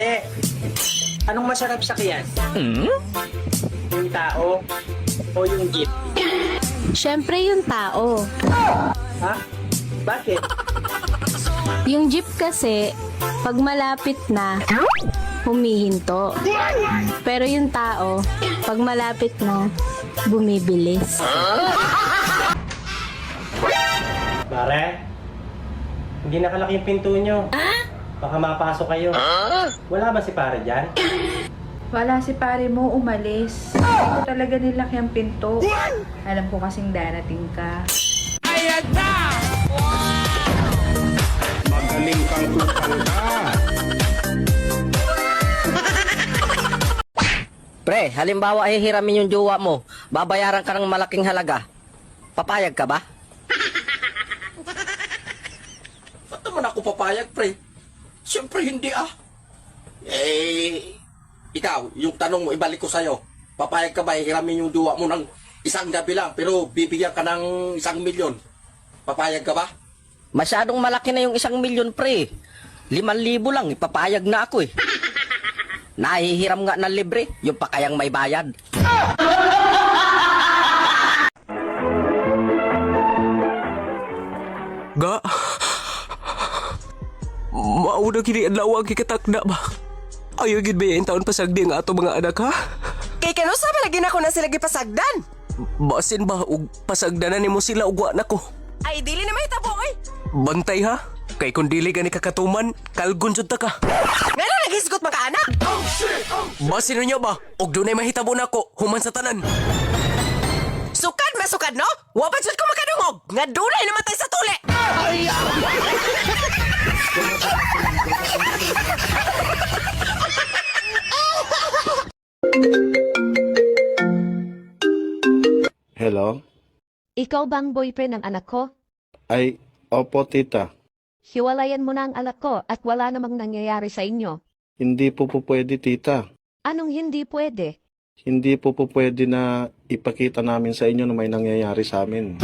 Eh, anong masarap sakyan? Yung tao o yung jeep? Siyempre yung tao. Ha? Bakit? Yung jeep kasi, pag malapit na, humihinto. Pero yung tao, pag malapit na, bumibilis. Pare, hindi nakalaki yung pinto nyo. Baka mapasok kayo. Wala ba si pare dyan? Wala si pare mo, umalis. Hindi ko talaga nilaki ang pinto. Alam ko kasing darating ka. Magaling kang kupangga. Pre, halimbawa hihiramin yung jowa mo, babayaran ka ng malaking halaga. Papayag ka ba? Ba't naman ako papayag, pre? Siyempre hindi ikaw, yung tanong mo, ibalik ko sa'yo. Papayag ka ba, hiramin yung duwa mo ng isang gabi lang, pero bibigyan ka ng 1 milyon. Papayag ka ba? Masyadong malaki na yung 1 milyon, pre. 5,000 lang, ipapayag na ako eh. Nahihiram nga ng libre, yung pa kayang may bayad. Ga, mauna kini adlaw ang kikatakda ba? Ayaw gid ba yung taon pasagdi nga ato mga anak ha? Kay kanusa ba lagi na ko na sila gipasagdan? Basin ba og pasagdanan nimo sila ug wa nako? Ay dili na may tabo oy. Bantay ha? Kay kung dili gani kakatuman, kalgon jud ta ka. Ngano nagisgot mga anak? Basin niya ba? Og dunay mahitabo nako human sa tanan. Sukad masukad no? Wa pa jud ko makadungog. Nga dunay namatay sa tuli. Hello? Ikaw bang boyfriend ng anak ko? Ay, opo tita. Hiwalayan mo na ang anak ko at wala namang nangyayari sa inyo. Hindi po pwede tita. Anong hindi pwede? Hindi po pwede na ipakita namin sa inyo na may nangyayari sa amin.